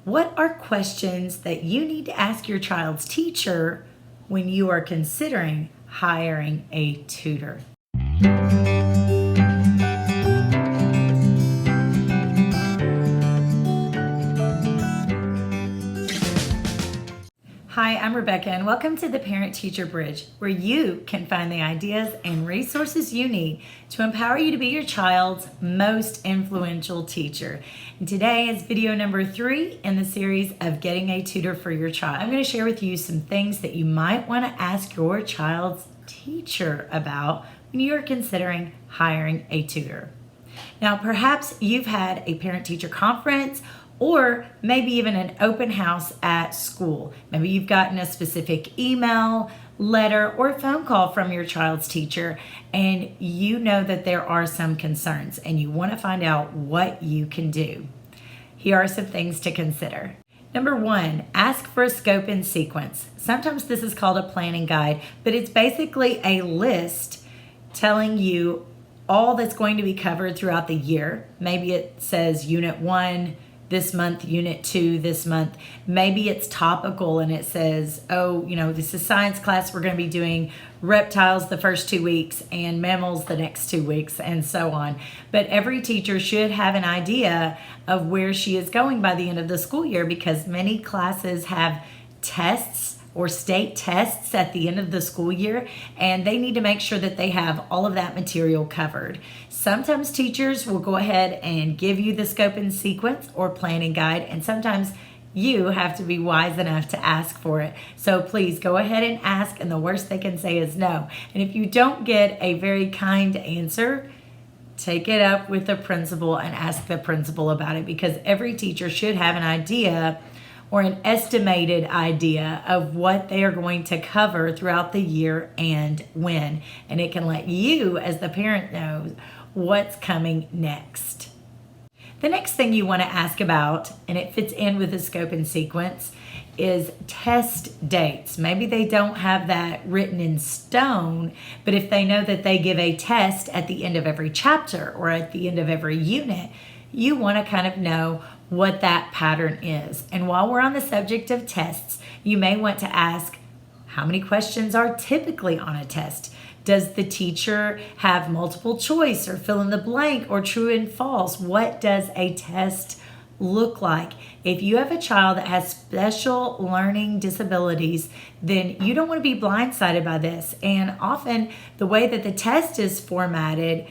What are questions that you need to ask your child's teacher when you are considering hiring a tutor? Hi, I'm Rebecca, and welcome to the Parent-Teacher Bridge, where you can find the ideas and resources you need to empower you to be your child's most influential teacher. And today is video number 3 in the series of getting a tutor for your child. I'm going to share with you some things that you might want to ask your child's teacher about when you are considering hiring a tutor. Now, perhaps you've had a parent-teacher conference or maybe even an open house at school. Maybe you've gotten a specific email, letter, or phone call from your child's teacher, and you know that there are some concerns and you want to find out what you can do. Here are some things to consider. Number 1, ask for a scope and sequence. Sometimes this is called a planning guide, but it's basically a list telling you all that's going to be covered throughout the year. Maybe it says Unit 1, this month, Unit 2 this month. Maybe it's topical and it says, this is science class. We're going to be doing reptiles the first 2 weeks and mammals the next 2 weeks and so on. But every teacher should have an idea of where she is going by the end of the school year, because many classes have tests or state tests at the end of the school year, and they need to make sure that they have all of that material covered. Sometimes teachers will go ahead and give you the scope and sequence or planning guide, and sometimes you have to be wise enough to ask for it. So please go ahead and ask, and the worst they can say is no. And if you don't get a very kind answer, take it up with the principal and ask the principal about it, because every teacher should have an idea or an estimated idea of what they are going to cover throughout the year and when. And it can let you, as the parent, know what's coming next. The next thing you want to ask about, and it fits in with the scope and sequence, is test dates. Maybe they don't have that written in stone, but if they know that they give a test at the end of every chapter or at the end of every unit, you want to kind of know what that pattern is. And while we're on the subject of tests, you may want to ask, how many questions are typically on a test? Does the teacher have multiple choice or fill in the blank or true and false? What does a test look like? If you have a child that has special learning disabilities, then you don't want to be blindsided by this. And often the way that the test is formatted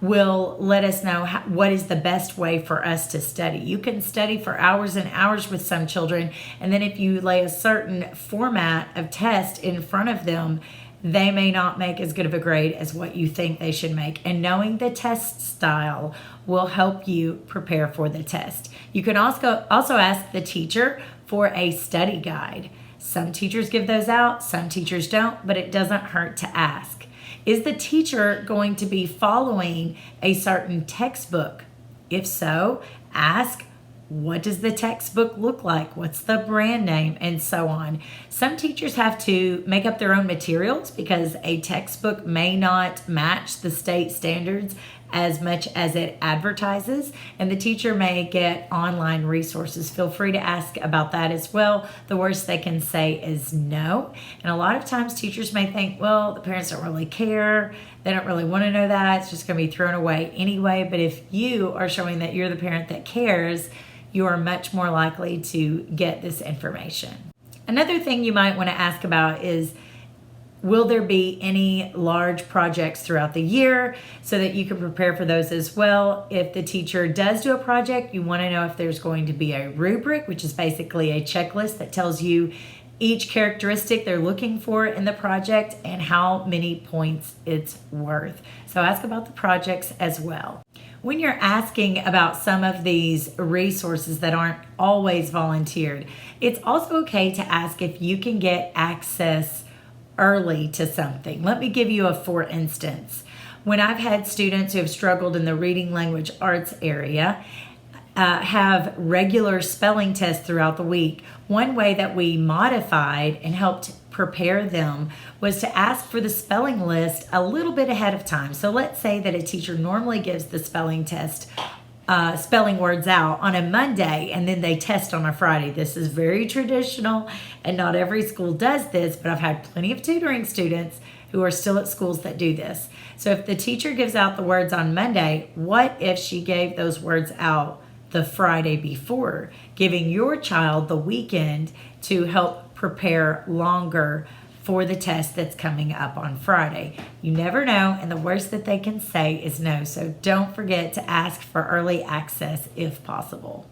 will let us know what is the best way for us to study. You can study for hours and hours with some children, and then if you lay a certain format of test in front of them, they may not make as good of a grade as what you think they should make. And knowing the test style will help you prepare for the test. You can also ask the teacher for a study guide. Some teachers give those out, some teachers don't, but it doesn't hurt to ask. Is the teacher going to be following a certain textbook? If so, ask, what does the textbook look like? What's the brand name? And so on. Some teachers have to make up their own materials because a textbook may not match the state standards as much as it advertises, and the teacher may get online resources. Feel free to ask about that as well. The worst they can say is no. And a lot of times teachers may think, well, the parents don't really care. They don't really want to know that. It's just going to be thrown away anyway. But if you are showing that you're the parent that cares, you are much more likely to get this information. Another thing you might want to ask about is, will there be any large projects throughout the year, so that you can prepare for those as well? If the teacher does do a project, you want to know if there's going to be a rubric, which is basically a checklist that tells you each characteristic they're looking for in the project and how many points it's worth. So ask about the projects as well. When you're asking about some of these resources that aren't always volunteered, it's also okay to ask if you can get access early to something. Let me give you a for instance. When I've had students who have struggled in the reading language arts area, have regular spelling tests throughout the week, one way that we modified and helped prepare them was to ask for the spelling list a little bit ahead of time. So let's say that a teacher normally gives the spelling test spelling words out on a Monday and then they test on a Friday. This is very traditional and not every school does this, but I've had plenty of tutoring students who are still at schools that do this. So if the teacher gives out the words on Monday, what if she gave those words out the Friday before, giving your child the weekend to help prepare longer for the test that's coming up on Friday? You never know, and the worst that they can say is no. So don't forget to ask for early access if possible.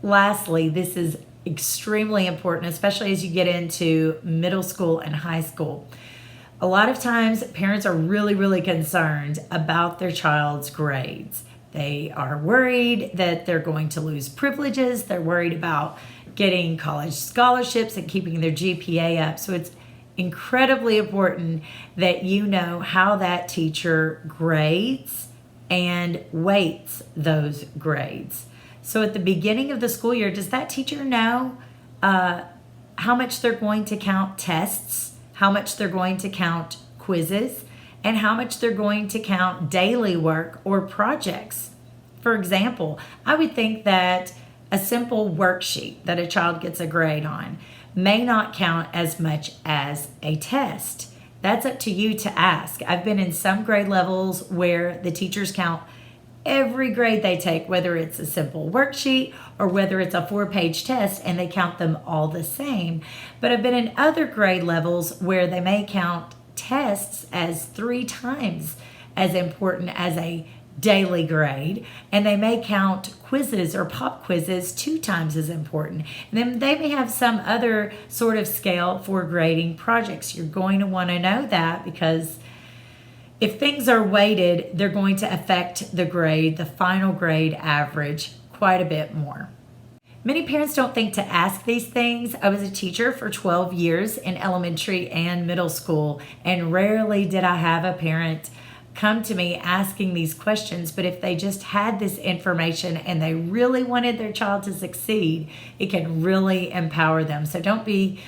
Lastly, this is extremely important, especially as you get into middle school and high school. A lot of times parents are really concerned about their child's grades. They are worried that they're going to lose privileges. They're worried about getting college scholarships and keeping their GPA up. So it's incredibly important that you know how that teacher grades and weights those grades. So at the beginning of the school year, does that teacher know how much they're going to count tests, how much they're going to count quizzes, and how much they're going to count daily work or projects? For example, I would think that a simple worksheet that a child gets a grade on may not count as much as a test. That's up to you to ask. I've been in some grade levels where the teachers count every grade they take, whether it's a simple worksheet or whether it's a 4-page test, and they count them all the same. But I've been in other grade levels where they may count tests as 3 times as important as a daily grade, and they may count quizzes or pop quizzes 2 times as important. And then they may have some other sort of scale for grading projects. You're going to want to know that, because if things are weighted, they're going to affect the grade, the final grade average, quite a bit more. Many parents don't think to ask these things. I was a teacher for 12 years in elementary and middle school, and rarely did I have a parent come to me asking these questions. But if they just had this information and they really wanted their child to succeed, it can really empower them. So don't be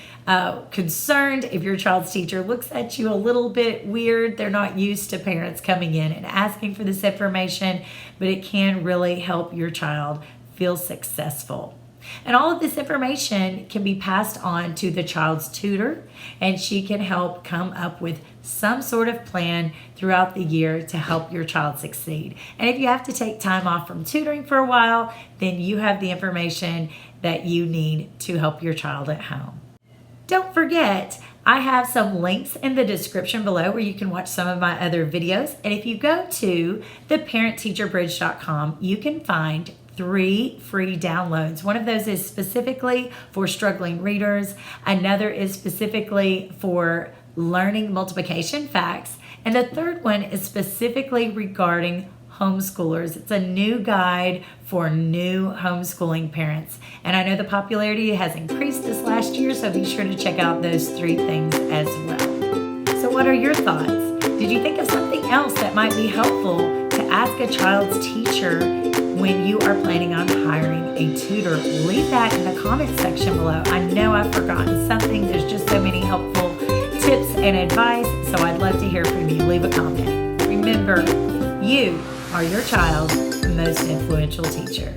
concerned if your child's teacher looks at you a little bit weird. They're not used to parents coming in and asking for this information, but it can really help your child feel successful. And all of this information can be passed on to the child's tutor, and she can help come up with some sort of plan throughout the year to help your child succeed. And if you have to take time off from tutoring for a while, then you have the information that you need to help your child at home. Don't forget, I have some links in the description below where you can watch some of my other videos. And if you go to theparentteacherbridge.com, you can find 3 free downloads. One of those is specifically for struggling readers. Another is specifically for learning multiplication facts. And the third one is specifically regarding homeschoolers. It's a new guide for new homeschooling parents. And I know the popularity has increased this last year, so be sure to check out those 3 things as well. So what are your thoughts? Did you think of something else that might be helpful to ask a child's teacher when you are planning on hiring a tutor? Leave that in the comment section below. I know I've forgotten something. There's just so many helpful tips and advice, so I'd love to hear from you. Leave a comment. Remember, you are your child's most influential teacher.